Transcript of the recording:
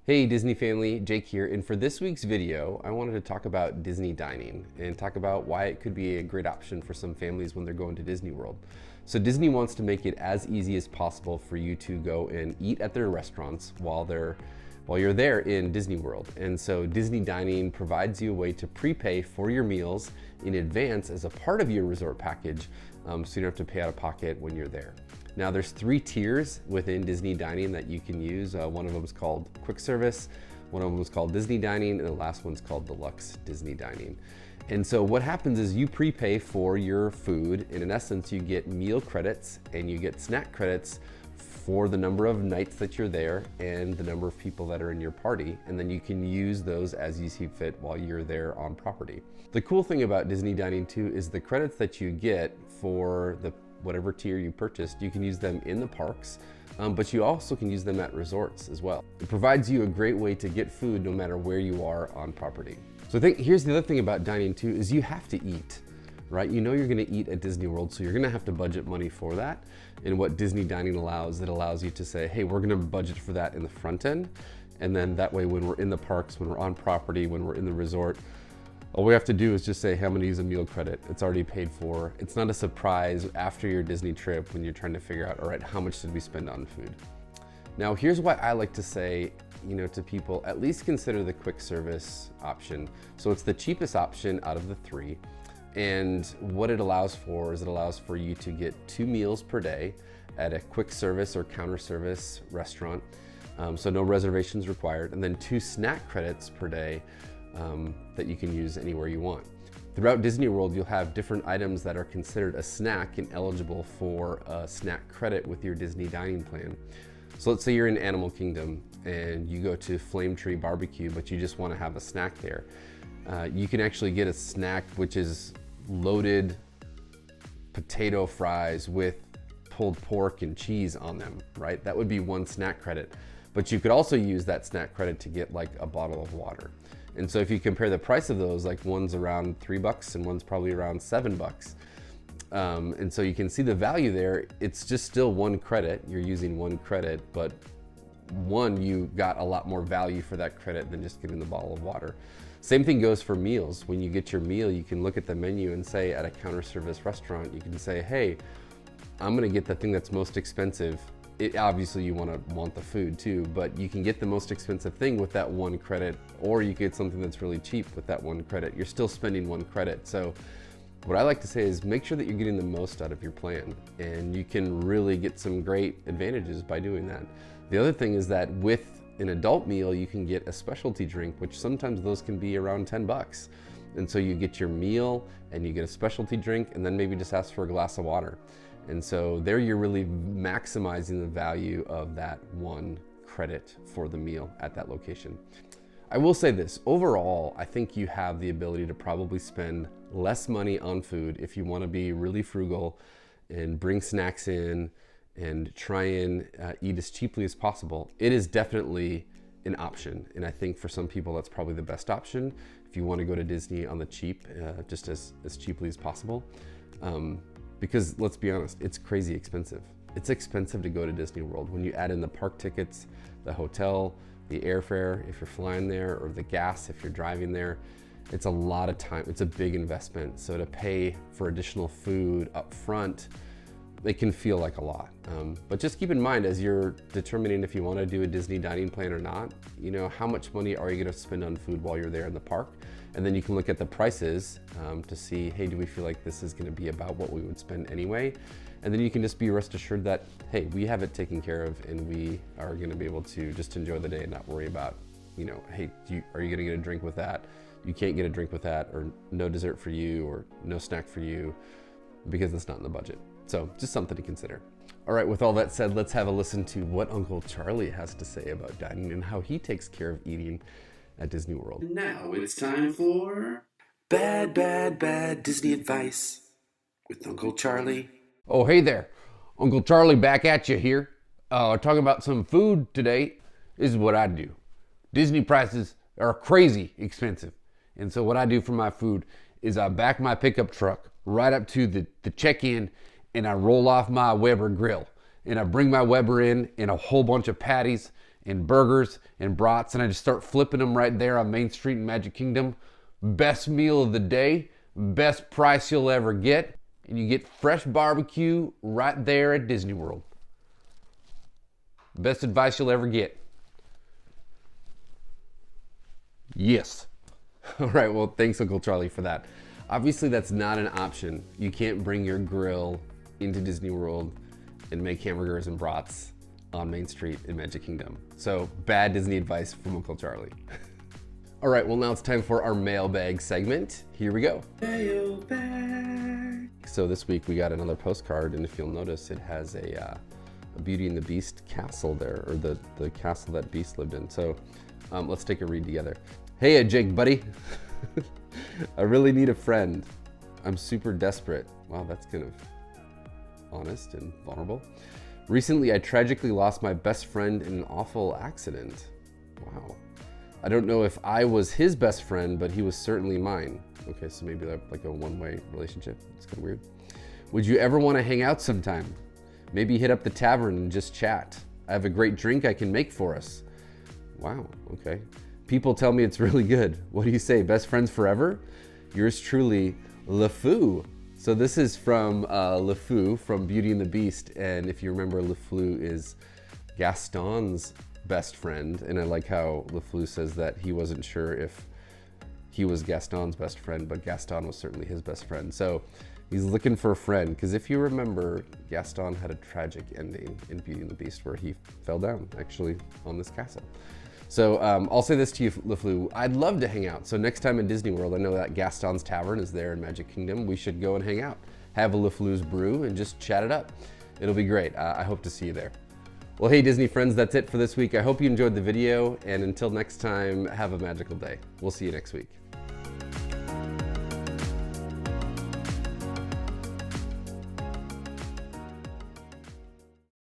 Hey Disney family, Jake here, and for this week's video, I wanted to talk about Disney dining and talk about why it could be a great option for some families when they're going to Disney World. So Disney wants to make it as easy as possible for you to go and eat at their restaurants while you're there in Disney World. And so Disney dining provides you a way to prepay for your meals in advance as a part of your resort package, so you don't have to pay out of pocket when you're there. Now there's 3 tiers within Disney dining that you can use. One of them is called quick service, one of them is called Disney dining, and the last one's called deluxe Disney dining. And so what happens is you prepay for your food, and in essence you get meal credits and you get snack credits for the number of nights that you're there and the number of people that are in your party, and then you can use those as you see fit while you're there on property. The cool thing about Disney dining too is the credits that you get for the whatever tier you purchased, you can use them in the parks, but you also can use them at resorts as well. It provides you a great way to get food no matter where you are on property. So I think here's the other thing about dining too, is you have to eat, right? You know you're gonna eat at Disney World, so you're gonna have to budget money for that. And what Disney dining allows, it allows you to say, hey, we're gonna budget for that in the front end. And then that way when we're in the parks, when we're on property, when we're in the resort, all we have to do is just say, hey, I'm gonna use a meal credit. It's already paid for. It's not a surprise after your Disney trip when you're trying to figure out, all right, how much did we spend on food? Now, here's why I like to say, to people, at least consider the quick service option. So it's the cheapest option out of the 3. And what it allows for is it allows for you to get 2 meals per day at a quick service or counter service restaurant. So no reservations required. And then 2 snack credits per day that you can use anywhere you want. Throughout Disney World, you'll have different items that are considered a snack and eligible for a snack credit with your Disney dining plan. So let's say you're in Animal Kingdom and you go to Flame Tree Barbecue, but you just want to have a snack there. You can actually get a snack which is loaded potato fries with pulled pork and cheese on them, right? That would be 1 snack credit. But you could also use that snack credit to get like a bottle of water. And so if you compare the price of those, like one's around $3 and one's probably around $7. And so you can see the value there. It's just still 1 credit. You're using 1 credit, but you got a lot more value for that credit than just getting the bottle of water. Same thing goes for meals. When you get your meal, you can look at the menu and say at a counter service restaurant, you can say, hey, I'm gonna get the thing that's most expensive. Obviously you want the food too, but you can get the most expensive thing with that 1 credit, or you get something that's really cheap with that 1 credit. You're still spending 1 credit. So what I like to say is make sure that you're getting the most out of your plan, and you can really get some great advantages by doing that. The other thing is that with an adult meal, you can get a specialty drink, which sometimes those can be around $10. And so you get your meal and you get a specialty drink, and then maybe just ask for a glass of water. And so there you're really maximizing the value of that 1 credit for the meal at that location. I will say this, overall, I think you have the ability to probably spend less money on food if you want to be really frugal and bring snacks in and try and eat as cheaply as possible. It is definitely an option. And I think for some people, that's probably the best option if you want to go to Disney on the cheap, just as cheaply as possible. Because let's be honest, it's crazy expensive. It's expensive to go to Disney World. When you add in the park tickets, the hotel, the airfare, if you're flying there, or the gas, if you're driving there, it's a lot of time. It's a big investment. So to pay for additional food up front, it can feel like a lot. But just keep in mind as you're determining if you want to do a Disney dining plan or not, how much money are you going to spend on food while you're there in the park? And then you can look at the prices to see, hey, do we feel like this is going to be about what we would spend anyway? And then you can just be rest assured that, hey, we have it taken care of and we are going to be able to just enjoy the day and not worry about, hey, are you going to get a drink with that? You can't get a drink with that, or no dessert for you, or no snack for you, because it's not in the budget. So just something to consider. All right, with all that said, let's have a listen to what Uncle Charlie has to say about dining and how he takes care of eating at Disney World. Now it's time for bad Disney advice with Uncle Charlie. Oh, hey there. Uncle Charlie back at you here. Talking about some food today. This is what I do. Disney prices are crazy expensive. And so what I do for my food is I back my pickup truck right up to the check-in, and I roll off my Weber grill. And I bring my Weber in and a whole bunch of patties and burgers and brats, and I just start flipping them right there on Main Street in Magic Kingdom. Best meal of the day, best price you'll ever get, and you get fresh barbecue right there at Disney World. Best advice you'll ever get. Yes. All right, well, thanks, Uncle Charlie, for that. Obviously, that's not an option. You can't bring your grill into Disney World and make hamburgers and brats on Main Street in Magic Kingdom. So, bad Disney advice from Uncle Charlie. All right, well, now it's time for our mailbag segment. Here we go. Mailbag. So this week we got another postcard, and if you'll notice, it has a Beauty and the Beast castle there, or the castle that Beast lived in. So let's take a read together. Hey, Jake, buddy. I really need a friend. I'm super desperate. Wow, that's kind of honest and vulnerable. Recently, I tragically lost my best friend in an awful accident. Wow. I don't know if I was his best friend, but he was certainly mine. Okay, so maybe like a one-way relationship. It's kind of weird. Would you ever want to hang out sometime? Maybe hit up the tavern and just chat. I have a great drink I can make for us. Wow, okay. People tell me it's really good. What do you say, best friends forever? Yours truly, LeFou. So this is from LeFou from Beauty and the Beast. And if you remember, LeFou is Gaston's best friend. And I like how LeFou says that he wasn't sure if he was Gaston's best friend, but Gaston was certainly his best friend. So he's looking for a friend, because if you remember, Gaston had a tragic ending in Beauty and the Beast where he fell down, actually, on this castle. So I'll say this to you, LeFou, I'd love to hang out. So next time in Disney World, I know that Gaston's Tavern is there in Magic Kingdom. We should go and hang out, have a LeFou's brew, and just chat it up. It'll be great. I hope to see you there. Well, hey, Disney friends, that's it for this week. I hope you enjoyed the video, and until next time, have a magical day. We'll see you next week.